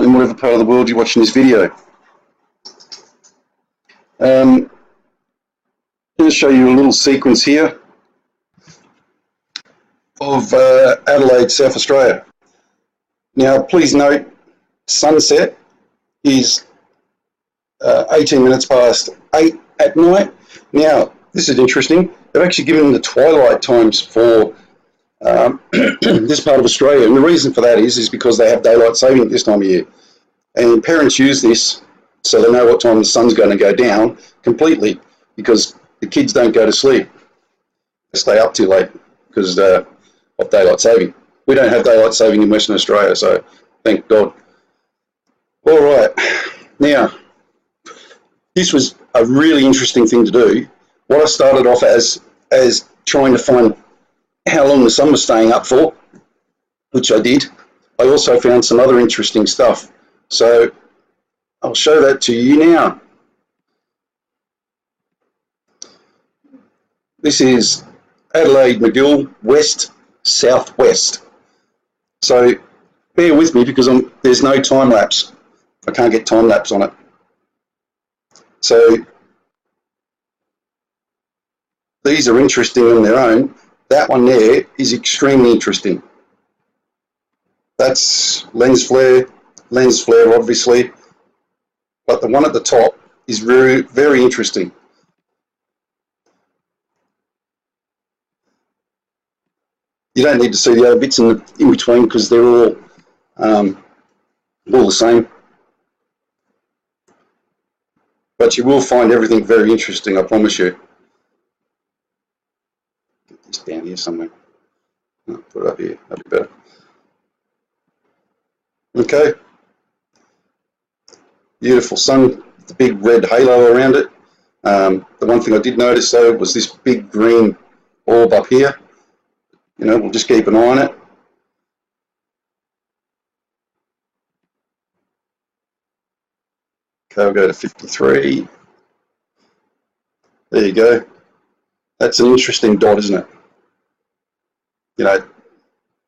in whatever part of the world you're watching this video. I'm going to show you a little sequence here of Adelaide, South Australia. Now, please note, sunset is 18 minutes past 8 at night. Now, this is interesting. They've actually given the twilight times for this part of Australia, and the reason for that is because they have daylight saving at this time of year. And parents use this so they know what time the sun's going to go down completely, because the kids don't go to sleep. They stay up too late because of daylight saving. We don't have daylight saving in Western Australia, so thank God. All right, now, this was a really interesting thing to do. What I started off as trying to find how long the sun was staying up for, which I did. I also found some other interesting stuff. So I'll show that to you now. This is Adelaide, McGill, west, southwest. So bear with me because there's no time lapse. I can't get time lapse on it. So these are interesting on their own. That one there is extremely interesting. That's lens flare obviously, but the one at the top is very, very interesting. You don't need to see the other bits in between because they're all the same. But you will find everything very interesting, I promise you. Get this down here somewhere. I'll put it up here, that'd be better. Okay. Beautiful sun, the big red halo around it. The one thing I did notice though was this big green orb up here. You know, we'll just keep an eye on it. Okay, I'll go to 53. There you go. That's an interesting dot, isn't it? You know,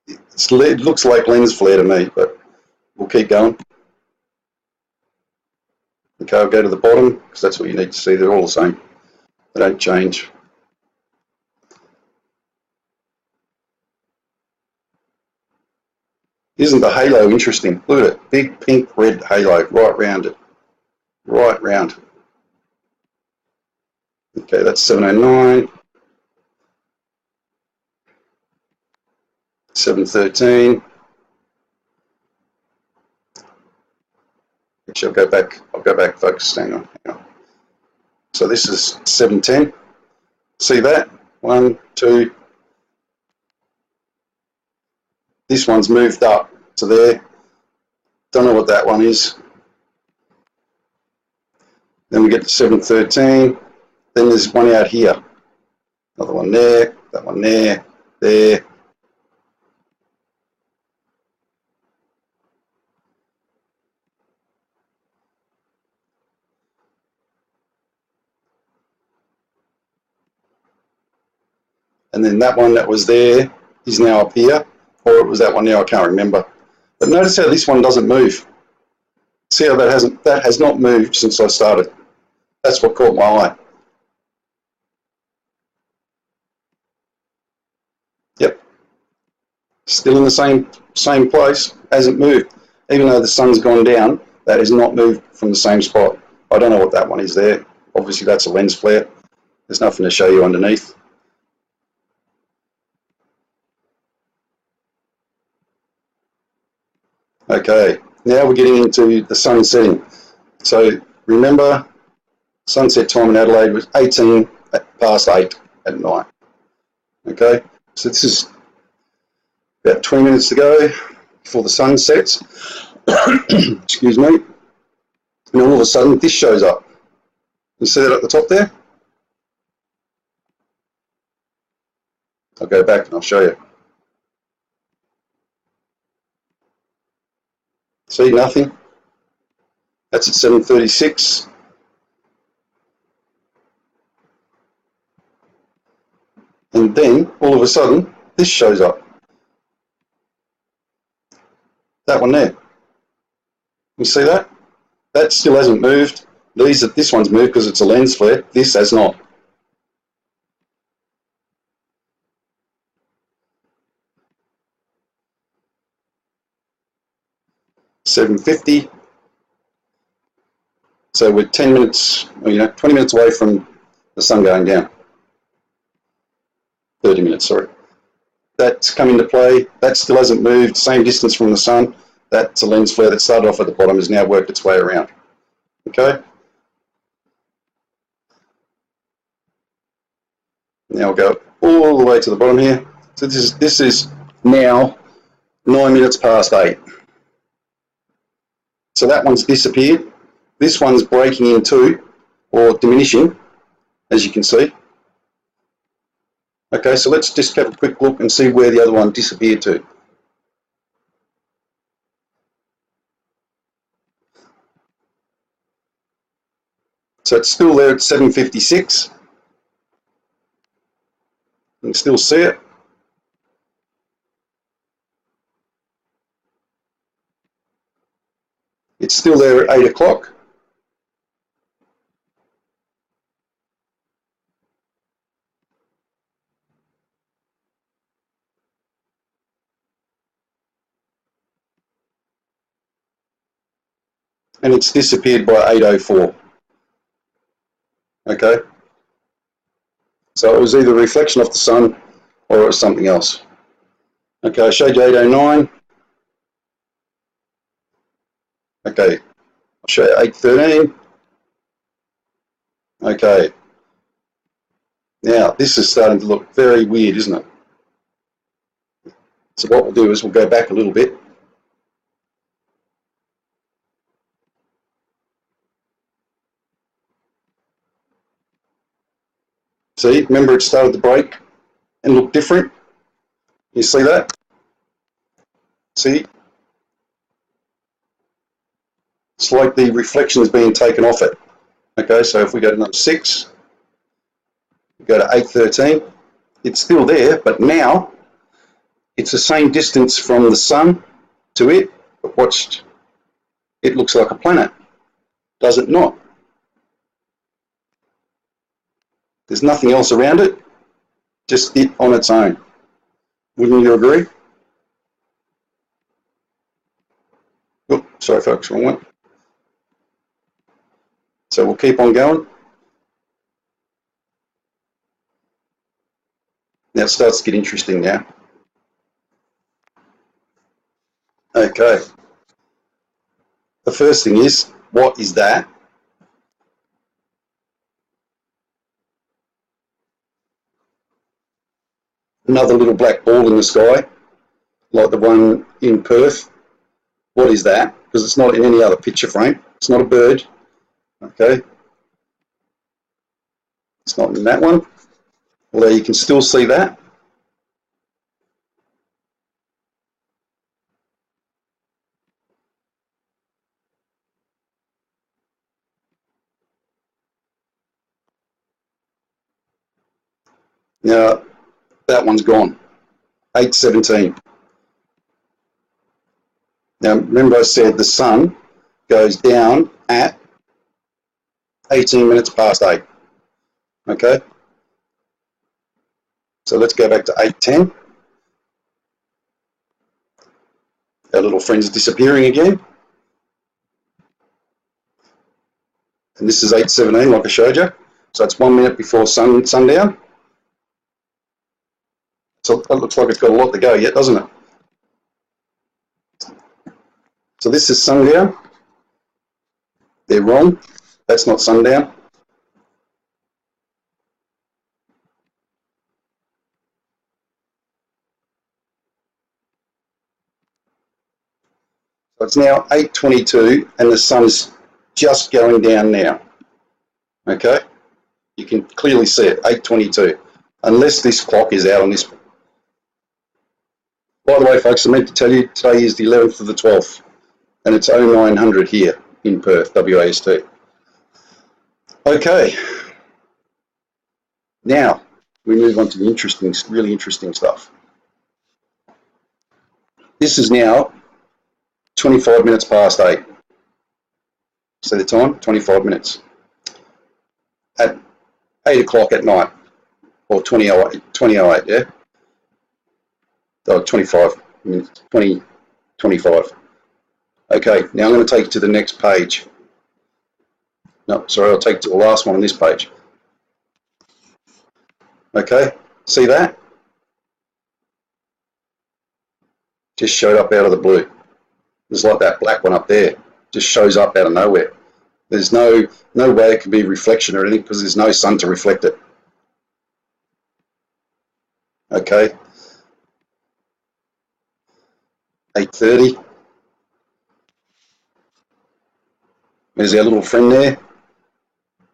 it looks like lens flare to me, but we'll keep going. Okay, I'll go to the bottom because that's what you need to see. They're all the same. They don't change. Isn't the halo interesting? Look at it. Big pink red halo right round it. Right round. Okay, that's 709. 713. Actually, I'll go back focus. Hang on. So this is 710. See that? 1, 2. This one's moved up to there. Don't know what that one is. Then we get to 713. Then there's one out here. Another one there. That one there. There. And then that one that was there is now up here, or it was that one there, I can't remember. But notice how this one doesn't move. See how that has not moved since I started. That's what caught my eye. Yep. Still in the same place, hasn't moved. Even though the sun's gone down, that has not moved from the same spot. I don't know what that one is there. Obviously that's a lens flare. There's nothing to show you underneath. Okay, now we're getting into the sun setting. So remember, sunset time in Adelaide was 18 past 8 at night. Okay, so this is about 20 minutes to go before the sun sets. Excuse me. And all of a sudden, this shows up. You see that at the top there? I'll go back and I'll show you. See, nothing. That's at 7:36. And then, all of a sudden, this shows up. That one there. You see that? That still hasn't moved. This one's moved because it's a lens flare. This has not. $7.50. So we're 10 minutes, 20 minutes away from the sun going down. 30 minutes, sorry. That's come into play. That still hasn't moved. Same distance from the sun. That's a lens flare that started off at the bottom, has now worked its way around. Okay. Now we'll go all the way to the bottom here. So this is now 9 minutes past 8. So that one's disappeared. This one's breaking in two, or diminishing, as you can see. Okay, so let's just have a quick look and see where the other one disappeared to. So it's still there at 7.56. You can still see it. It's still there at 8 o'clock. And it's disappeared by 8:04. Okay. So it was either a reflection off the sun or it was something else. Okay, I showed you 8:09. Okay, I'll show you 8:13. Okay. Now, this is starting to look very weird, isn't it? So what we'll do is we'll go back a little bit. See, remember it started to break and look different? You see that? See? It's like the reflection is being taken off it. Okay, so if we go to number 6, we go to 8:13, it's still there, but now it's the same distance from the sun to it, but watch, it looks like a planet, does it not? There's nothing else around it, just it on its own. Wouldn't you agree? Oh, sorry folks, wrong one. So we'll keep on going. Now it starts to get interesting now. Okay. The first thing is, what is that? Another little black ball in the sky, like the one in Perth. What is that? Because it's not in any other picture frame. It's not a bird. Okay. It's not in that one. Although you can still see that. Now, that one's gone. 8:17. Now, remember I said the sun goes down at 18 minutes past 8. Okay? So let's go back to 8:10. Our little friend's disappearing again. And this is 8:17, like I showed you. So it's 1 minute before sundown. So it looks like it's got a lot to go yet, doesn't it? So this is sundown. They're wrong. That's not sundown. So it's now 8:22 and the sun's just going down now. Okay? You can clearly see it, 8:22. Unless this clock is out on this. By the way, folks, I meant to tell you, today is the 11th of the 12th, and it's 0900 here in Perth, WAST. Okay. Now, we move on to the interesting, really interesting stuff. This is now 25 minutes past 8. See the time? 25 minutes. At 8 o'clock at night, or 20:08, yeah? Oh, 25 minutes, 25. Okay, now I'm going to take you to the next page. No, sorry, I'll take you to the last one on this page. Okay, see that? Just showed up out of the blue. There's like that black one up there. Just shows up out of nowhere. There's no way it could be reflection or anything because there's no sun to reflect it. Okay. 8:30. There's our little friend there.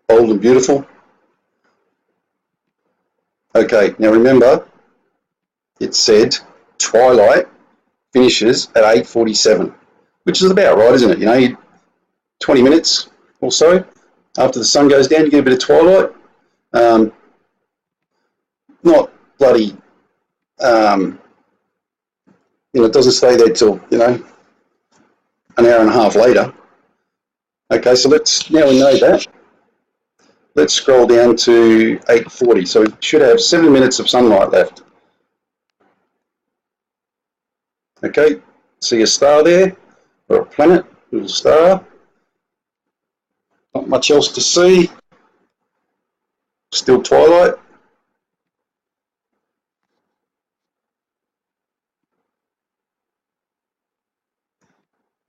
Bold and beautiful. Okay, now remember, it said twilight finishes at 8:47, which is about right, isn't it? You know, 20 minutes or so after the sun goes down, you get a bit of twilight. Not bloody, it doesn't stay there till, an hour and a half later. Okay, so now we know that. Let's scroll down to 8:40. So we should have 7 minutes of sunlight left. Okay, see a star there, or a planet, little star. Not much else to see. Still twilight.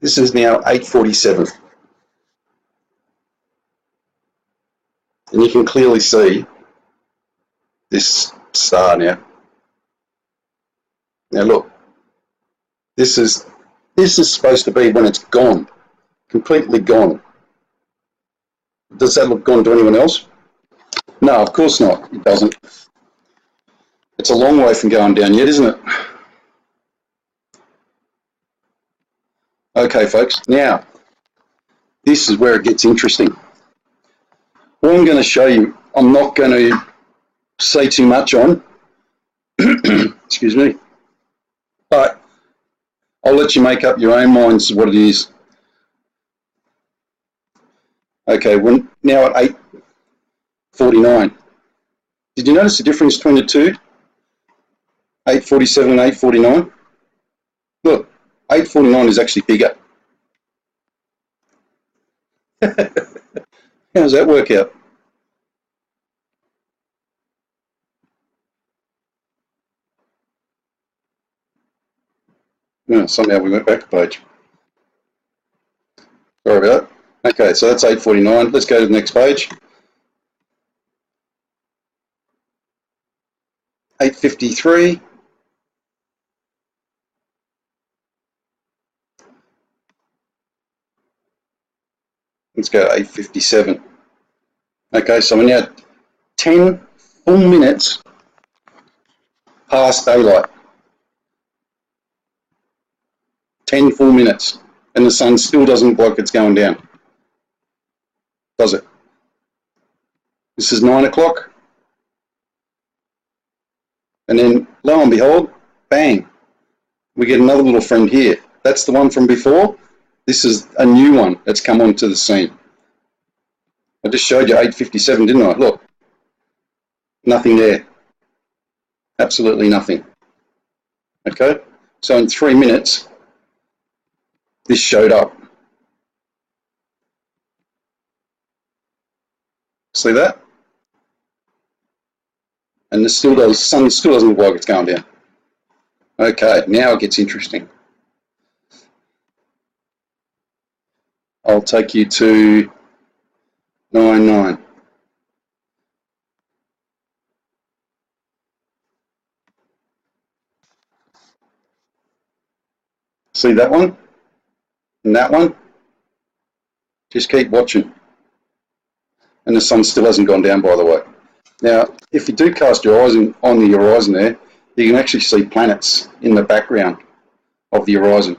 This is now 8:47. And you can clearly see this star now. Now look, this is supposed to be when it's gone, completely gone. Does that look gone to anyone else? No, of course not. It doesn't. It's a long way from going down yet, isn't it? Okay, folks. Now, this is where it gets interesting. What I'm going to show you, I'm not going to say too much on. Excuse me. But I'll let you make up your own minds what it is. Okay, we're now at 8:49. Did you notice the difference between the two? 8:47 and 8:49. Look, 8:49 is actually bigger. How does that work out? No, somehow we went back a page. Sorry about that. Okay, so that's 8:49. Let's go to the next page. 8:53. Let's go to 8:57. Okay, so we're now 10 full minutes past daylight. 10 full minutes, and the sun still doesn't look like it's going down, does it? This is 9 o'clock, and then lo and behold, bang, we get another little friend here. That's the one from before. This is a new one that's come onto the scene. I just showed you 8:57, didn't I? Look, nothing there. Absolutely nothing. Okay, so in 3 minutes, this showed up. See that? And the sun still doesn't look like it's going down. Okay, now it gets interesting. I'll take you to 9:09. See that one? And that one? Just keep watching. And the sun still hasn't gone down, by the way. Now, if you do cast your eyes on the horizon there, you can actually see planets in the background of the horizon.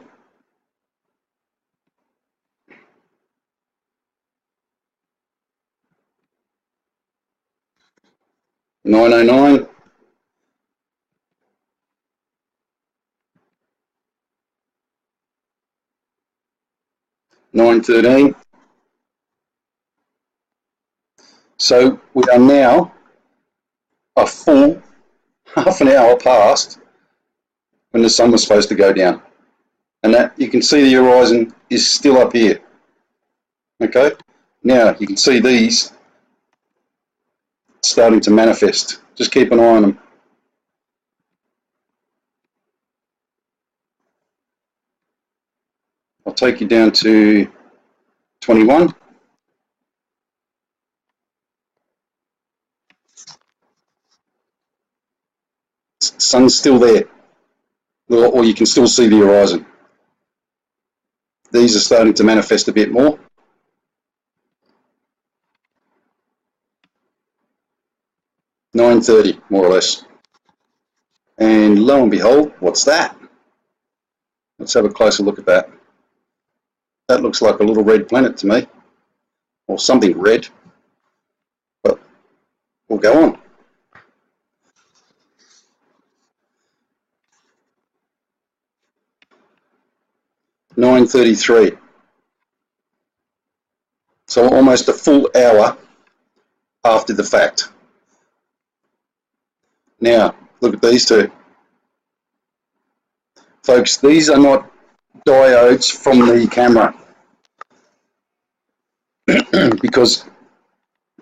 (9:09). 9:13. So we are now a full half an hour past when the sun was supposed to go down. And that you can see the horizon is still up here. Okay, now you can see these starting to manifest. Just keep an eye on them. I'll take you down to 21. Sun's still there, or you can still see the horizon. These are starting to manifest a bit more. (9:30) more or less. And lo and behold, what's that? Let's have a closer look at that. That looks like a little red planet to me, or something red, but we'll go on. (9:33). So almost a full hour after the fact. Now, look at these two. Folks, these are not diodes from the camera. Because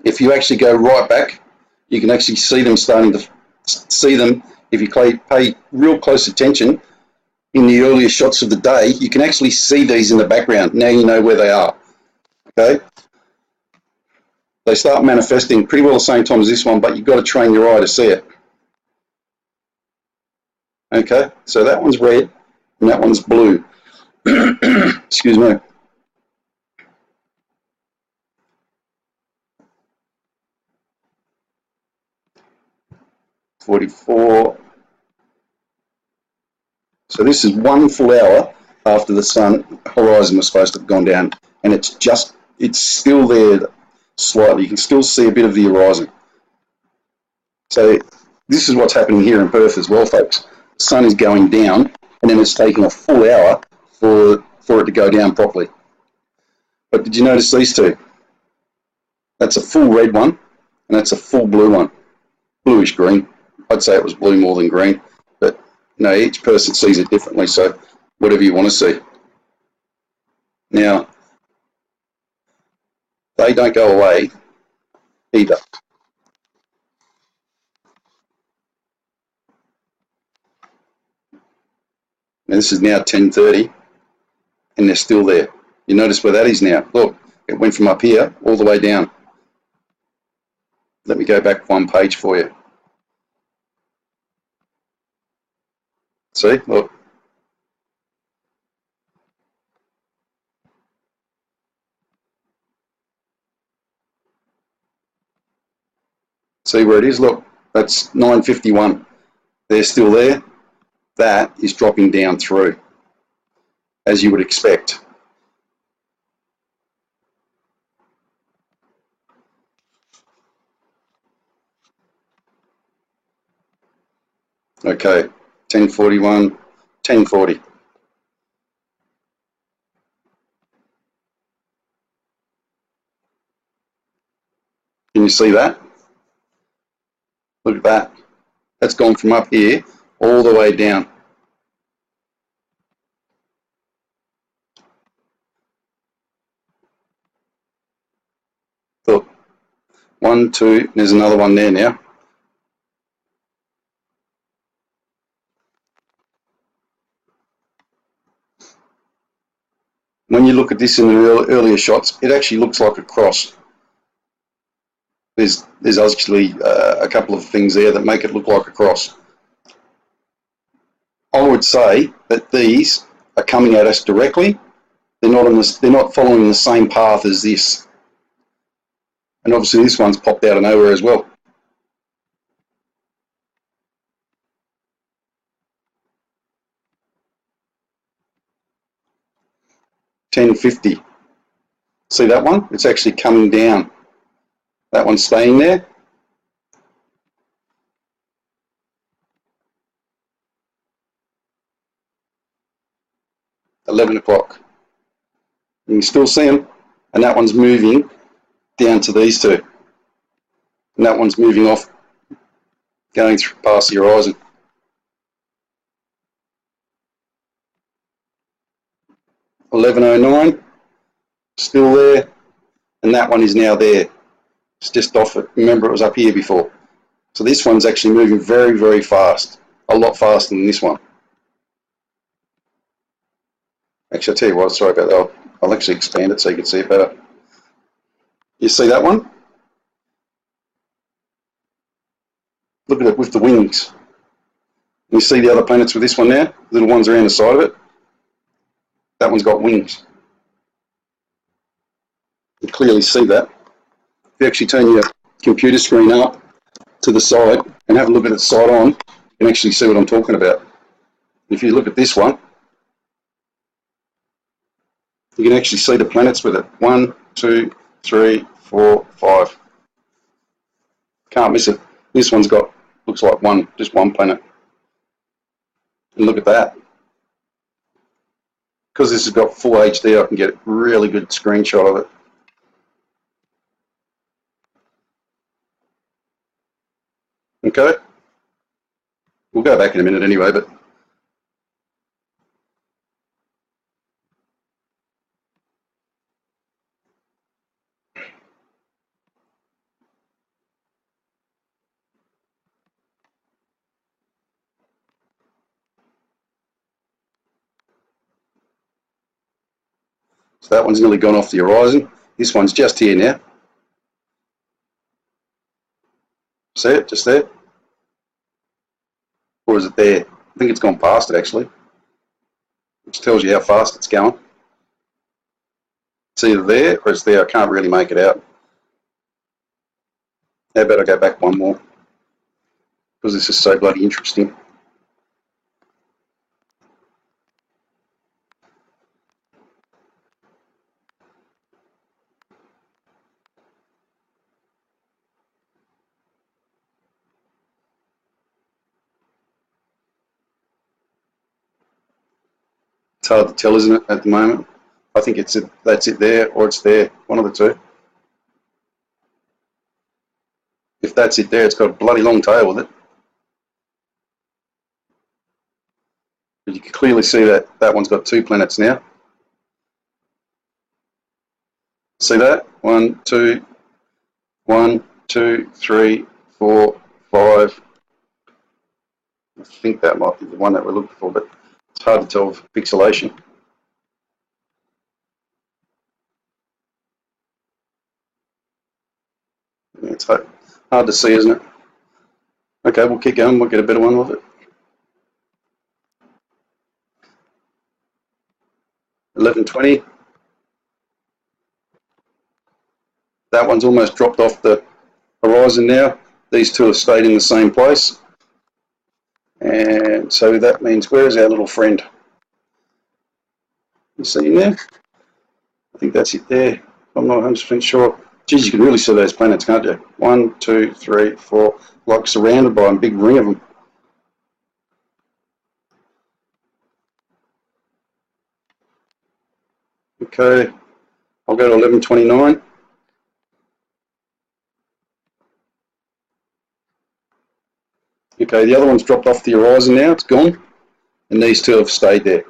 if you actually go right back, you can actually see them starting to see them. If you pay real close attention in the earlier shots of the day, you can actually see these in the background. Now you know where they are. Okay? They start manifesting pretty well the same time as this one, but you've got to train your eye to see it. Okay, so that one's red and that one's blue. Excuse me. (44). So this is 1 full hour after the sun horizon was supposed to have gone down, and it's still there slightly. You can still see a bit of the horizon. So this is what's happening here in Perth as well, folks. The sun is going down, and then it's taking a full hour for it to go down properly. But did you notice these two? That's a full red one, and that's a full blue one. Bluish green. I'd say it was blue more than green, but no, each person sees it differently, so whatever you want to see. Now, they don't go away either. Now this is now 10:30, and they're still there. You notice where that is now. Look, it went from up here all the way down. Let me go back one page for you. See, look. See where it is? Look, that's 9:51. They're still there. That is dropping down through, as you would expect. Okay, 10:41, 10:40. Can you see that? Look at that. That's gone from up here all the way down. Look, 1, 2, there's another one there now. When you look at this in the earlier shots, it actually looks like a cross. There's actually a couple of things there that make it look like a cross. I would say that these are coming at us directly. They're not following the same path as this. And obviously this one's popped out of nowhere as well. (10:50). See that one? It's actually coming down. That one's staying there. (11 o'clock). You can still see them, and that one's moving down to these two. and that one's moving off, going through past the horizon. (11:09), still there, and that one is now there. It's just off it. Remember, it was up here before. So this one's actually moving very, very fast, a lot faster than this one. Actually, I'll tell you what, sorry about that. I'll actually expand it so you can see it better. You see that one? Look at it with the wings. You see the other planets with this one now? Little ones around the side of it. That one's got wings. You clearly see that. If you actually turn your computer screen up to the side and have a look at it side on, you can actually see what I'm talking about. If you look at this one, you can actually see the planets with it. 1, 2, 3, 4, 5. Can't miss it. This one's got, looks like just one planet. And look at that. Because this has got full HD, I can get a really good screenshot of it. Okay. We'll go back in a minute anyway, but so that one's nearly gone off the horizon. This one's just here now. See it, just there? Or is it there? I think it's gone past it actually, which tells you how fast it's going. It's either there or it's there. I can't really make it out. How about I go back one more? Because this is so bloody interesting. It's hard to tell, isn't it, at the moment? I think that's it there, or it's there, one of the two. If that's it there, it's got a bloody long tail with it. But you can clearly see that that one's got 2 planets now. See that? 1, 2, 1, 2, 3, 4, 5. I think that might be the one that we're looking for, but it's hard to tell with pixelation. Yeah, it's hard to see, isn't it? Okay, we'll keep going. We'll get a better one of it. 11:20. That one's almost dropped off the horizon now. These two have stayed in the same place. And so that means, where is our little friend? You see him there? I think that's it there. I'm not 100% sure. Geez, you can really see those planets, can't you? 1, 2, 3, 4, like surrounded by a big ring of them. Okay, I'll go to 11:29. Okay, the other one's dropped off the horizon now, it's gone, and these two have stayed there.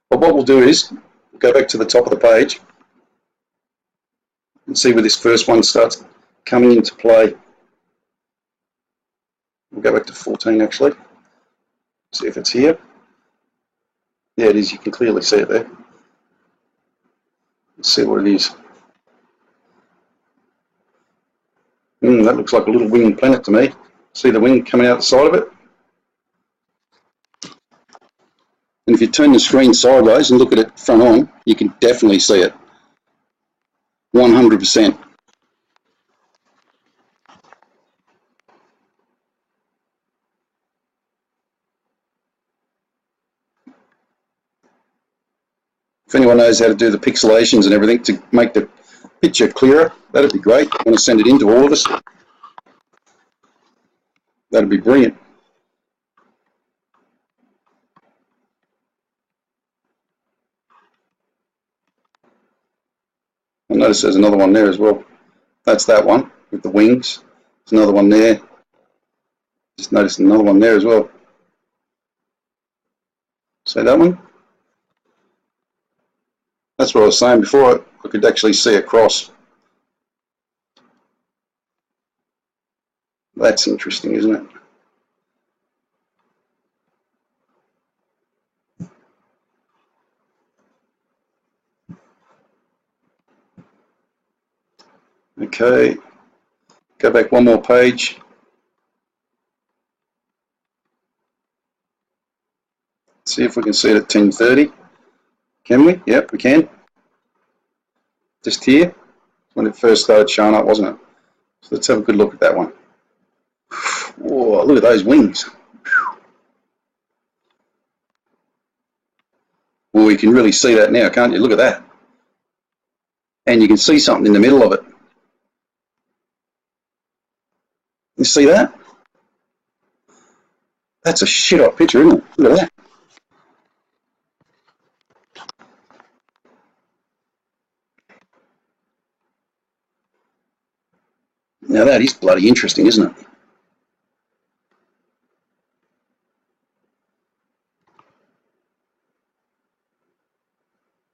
But what we'll do is, go back to the top of the page and see where this first one starts coming into play. We'll go back to 14 actually, see if it's here. Yeah, it is, you can clearly see it there. Let's see what it is. That looks like a little winged planet to me. See the wing coming out the side of it? And if you turn the screen sideways and look at it front on, you can definitely see it. 100%. If anyone knows how to do the pixelations and everything to make the picture clearer, that'd be great. I want to send it in to all of us. That'd be brilliant. I notice there's another one there as well. That's that one with the wings. There's another one there. Just noticed another one there as well. See that one? That's what I was saying before. I could actually see across. That's interesting, isn't it? Okay, go back one more page. See if we can see it at 10:30. Can we? Yep, we can. Just here, when it first started showing up, wasn't it? So let's have a good look at that one. Whoa, look at those wings. Well, you can really see that now, can't you? Look at that. And you can see something in the middle of it. You see that? That's a shit-hot picture, isn't it? Look at that. Now that is bloody interesting, isn't it?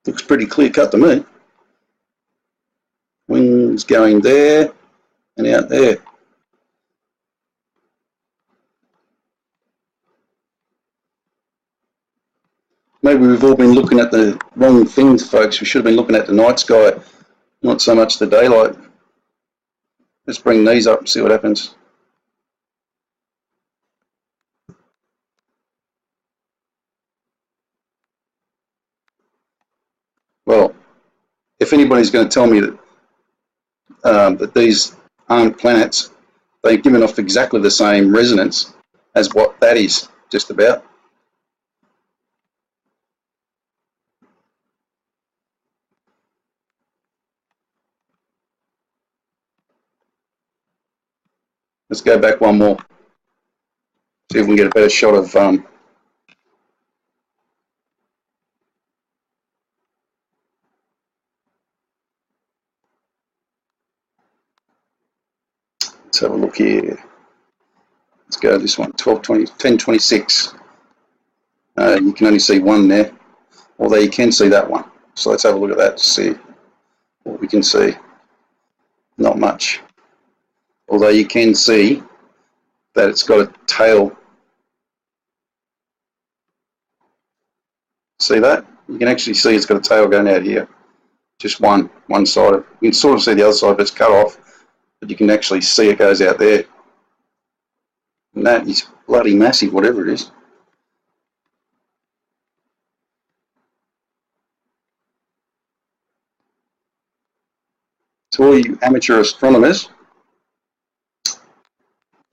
Looks pretty clear cut to me. Wings going there and out there. Maybe we've all been looking at the wrong things, folks. We should have been looking at the night sky, not so much the daylight. Let's bring these up and see what happens. Well, if anybody's going to tell me that these aren't planets, they've given off exactly the same resonance as what that is, just about. Let's go back one more. See if we can get a better shot of let's have a look here. Let's go this one, 1026. You can only see one there, although you can see that one. So let's have a look at that to see what we can see. Not much. Although you can see that it's got a tail. See that? You can actually see it's got a tail going out here. Just one side. You can sort of see the other side, but it's cut off. But you can actually see it goes out there. And that is bloody massive, whatever it is. To all you amateur astronomers,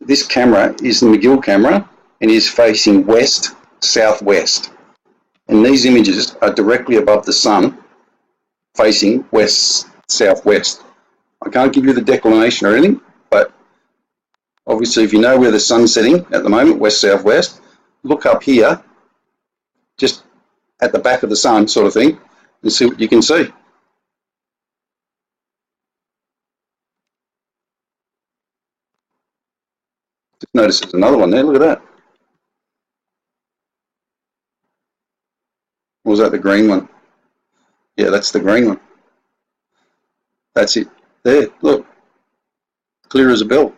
this camera is the McGill camera and is facing west, southwest. And these images are directly above the sun, facing west, southwest. I can't give you the declination or anything, but obviously if you know where the sun's setting at the moment, west, southwest, look up here, just at the back of the sun sort of thing, and see what you can see. Just notice there's another one there, look at that. Or was that the green one? Yeah, that's the green one. That's it. There, look. Clear as a bell.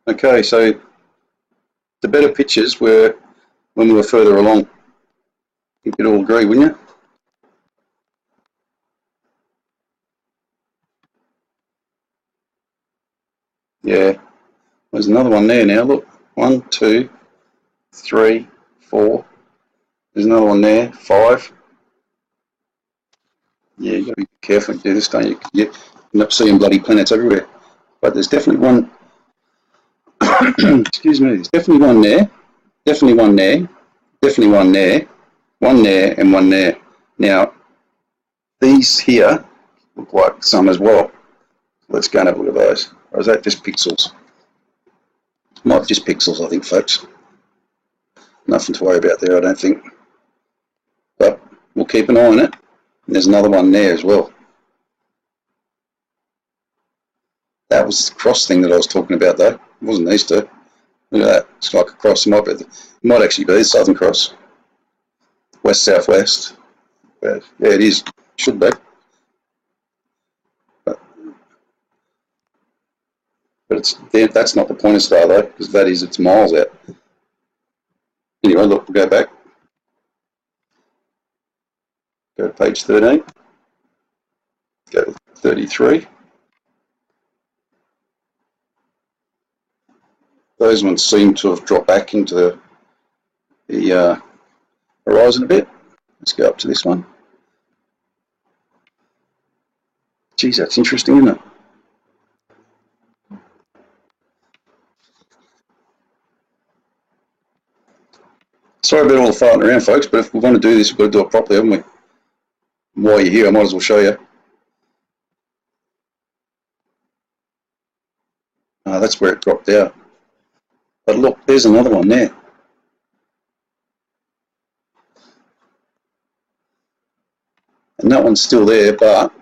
Okay, so the better pictures were when we were further along. You could all agree, wouldn't you? Yeah. There's another one there now, look. 1, 2, 3, 4. There's another one there, 5. Yeah, you've got to be careful to do this, don't you? You end up seeing bloody planets everywhere. But there's definitely one, excuse me, there's definitely one there, definitely one there, definitely one there, and one there. Now, these here look like some as well. Let's go and have a look at those. Or is that just pixels? Might be just pixels, I think, folks. Nothing to worry about there, I don't think. But we'll keep an eye on it. And there's another one there as well. was the cross thing that I was talking about, though. It wasn't these two. Look at that. It's like a cross. It might actually be the Southern Cross. West-southwest. Yeah, it is. Should be. But that's not the pointer star, though, because that is, it's miles out. Anyway, look, we'll go back. Go to page 13. Go to 33. Those ones seem to have dropped back into the horizon a bit. Let's go up to this one. Geez, that's interesting, isn't it? Sorry about all the farting around, folks, but if we want to do this, we've got to do it properly, haven't we? While you're here, I might as well show you. That's where it dropped out. But look, there's another one there. And that one's still there, but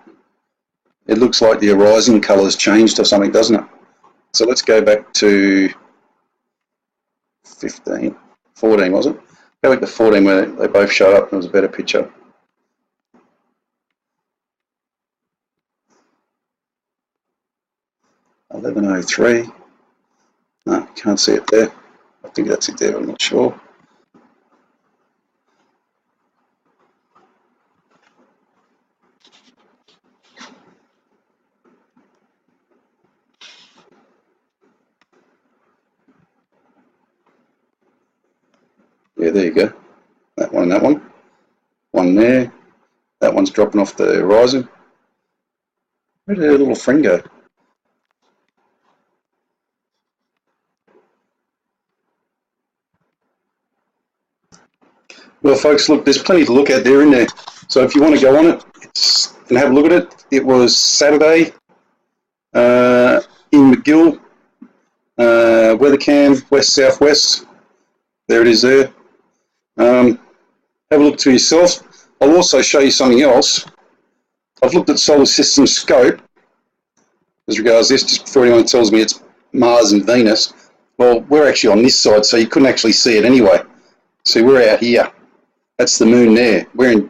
it looks like the horizon colour's changed or something, doesn't it? So let's go back to 15, 14, was it? Go back to 14 where they both showed up and it was a better picture. $11.03. No, can't see it there. I think that's it there, but I'm not sure. Yeah, there you go. That one and that one. One there. That one's dropping off the horizon. Where did that little friend go? Well, folks, look, there's plenty to look at there, isn't there? So if you want to go on it and have a look at it, it was Saturday in McGill, weather cam, west-southwest. There it is there. Have a look to yourself. I'll also show you something else. I've looked at solar system scope as regards this, just before anyone tells me it's Mars and Venus. Well, we're actually on this side, so you couldn't actually see it anyway. See, we're out here. That's the moon there. We're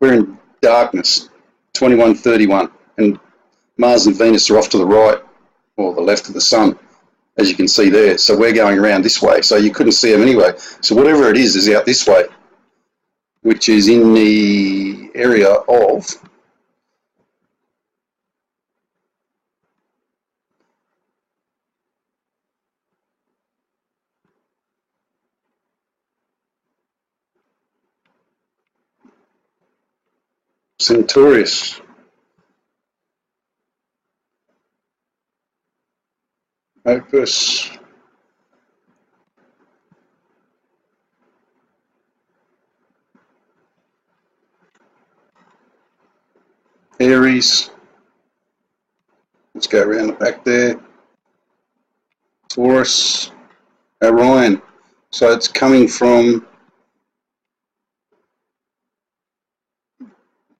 in darkness, 2131, and Mars and Venus are off to the right or the left of the sun, as you can see there. So we're going around this way, so you couldn't see them anyway. So whatever it is out this way, which is in the area of Centaurus. Opus. Aries. Let's go around the back there. Taurus. Orion. So it's coming from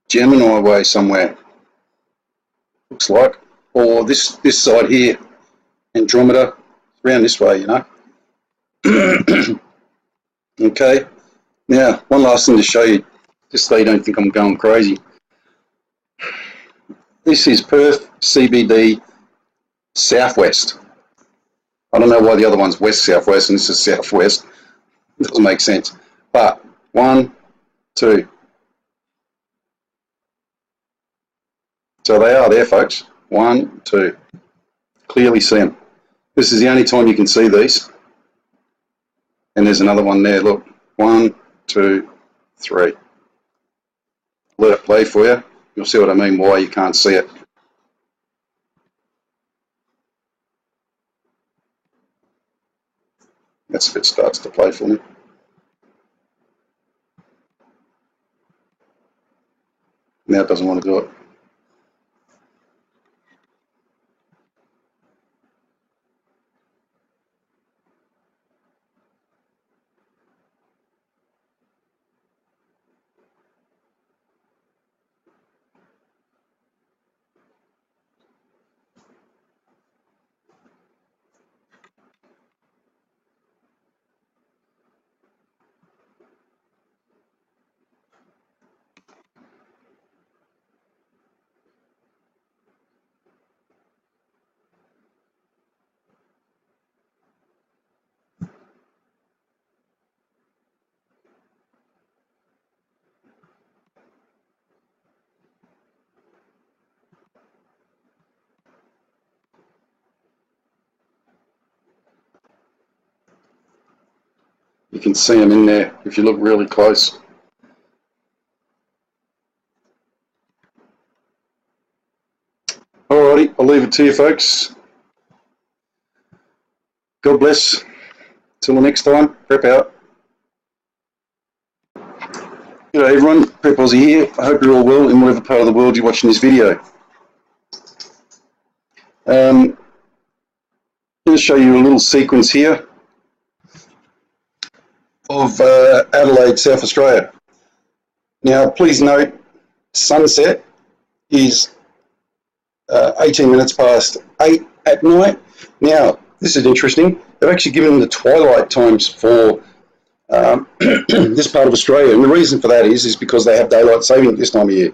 Gemini way somewhere. Looks like. Or this side here. Andromeda. Around this way, you know. Okay. Now, one last thing to show you, just so you don't think I'm going crazy. This is Perth CBD southwest. I don't know why the other one's west-southwest and this is southwest. It doesn't make sense. But 1, 2. So they are there, folks. 1, 2. Clearly see them. This is the only time you can see these. And there's another one there. Look. 1, 2, 3. Let it play for you. You'll see what I mean, why you can't see it. That's if it starts to play for me. Now it doesn't want to do it. You can see them in there if you look really close. Alrighty, I'll leave it to you folks. God bless. Till the next time, prep out. G'day everyone, Prep Aussie here. I hope you're all well in whatever part of the world you're watching this video. I'm going to show you a little sequence here of Adelaide, South Australia. Now please note, sunset is 18 minutes past 8 at night. Now this is interesting, they've actually given the twilight times for this part of Australia, and the reason for that is because they have daylight saving this time of year,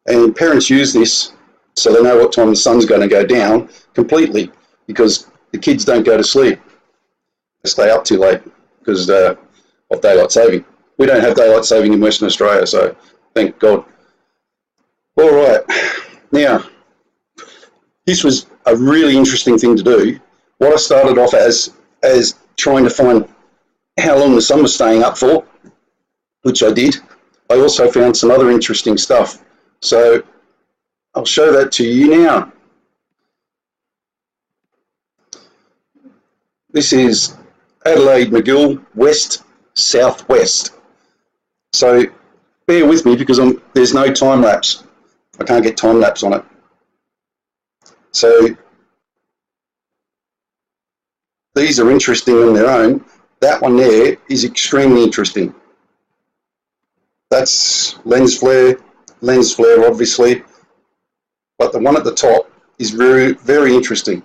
and parents use this so they know what time the sun's going to go down completely, because the kids don't go to sleep, they stay up too late because of daylight saving. We don't have daylight saving in Western Australia, so thank God. All right, now this was a really interesting thing to do. What I started off as trying to find how long the sun was staying up for, which I did. I also found some other interesting stuff, so I'll show that to you now. This is Adelaide, McGill, west, southwest. So bear with me because there's no time lapse. I can't get time lapse on it. So these are interesting on their own. That one there is extremely interesting. That's lens flare obviously, but the one at the top is very, very interesting.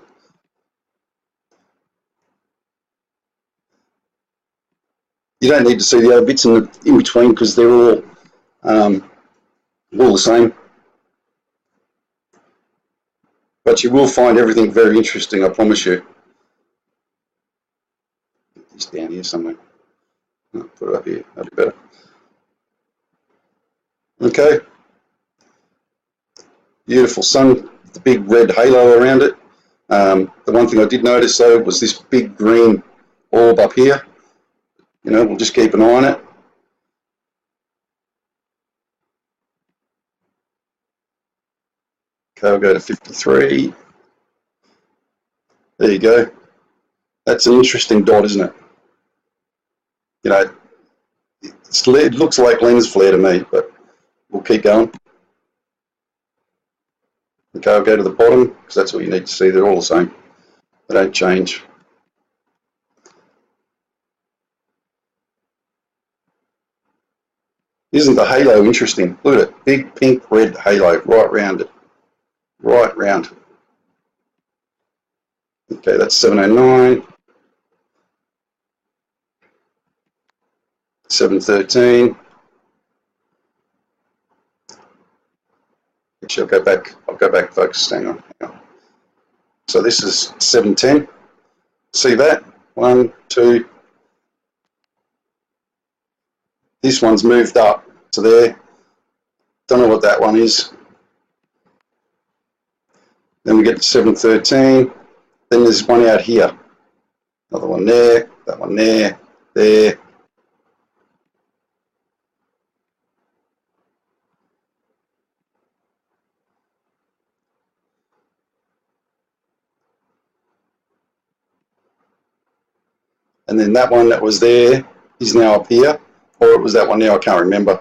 You don't need to see the other bits in between because they're all the same. But you will find everything very interesting, I promise you. It's down here somewhere. I'll put it up here, that'll be better. Okay. Beautiful sun, the big red halo around it. The one thing I did notice though was this big green orb up here. You know, we'll just keep an eye on it. Okay, I'll go to 53. There you go. That's an interesting dot, isn't it? You know, it looks like lens flare to me, but we'll keep going. Okay, I'll go to the bottom because that's what you need to see. They're all the same. They don't change. Isn't the halo interesting? Look at it. Big pink red halo right round it. Right round. Okay, that's 709. 713. Actually, I'll go back folks, hang on. So this is 710. See that? 1, 2. This one's moved up to there. Don't know what that one is. Then we get to 713. Then there's one out here. Another one there, that one there, there. And then that one that was there is now up here, or it was that one there, I can't remember.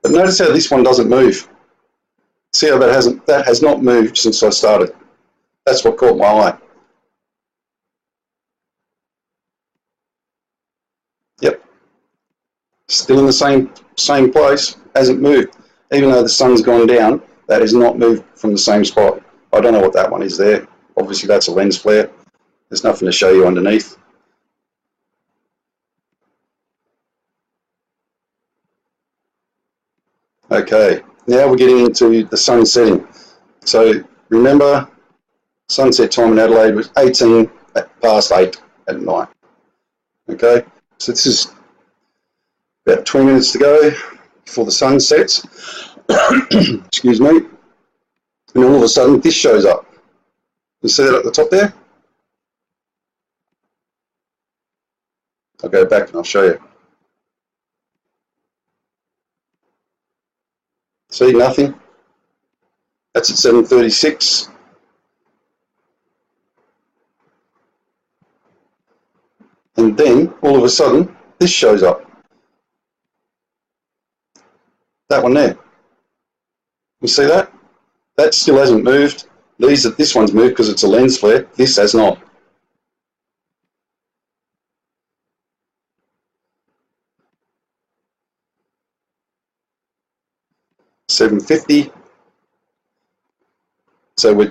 But notice how this one doesn't move. See how that has not moved since I started. That's what caught my eye. Yep. Still in the same place, hasn't moved. Even though the sun's gone down, that has not moved from the same spot. I don't know what that one is there. Obviously that's a lens flare. There's nothing to show you underneath. Okay, now we're getting into the sun setting. So remember, sunset time in Adelaide was 18 past 8 at night. Okay, so this is about 20 minutes to go before the sun sets. Excuse me. And all of a sudden this shows up. You see that at the top there? I'll go back and I'll show you. See, nothing. That's at 7:36. And then, all of a sudden, this shows up. That one there. You see that? That still hasn't moved. This one's moved because it's a lens flare. This has not. $7.50. So we're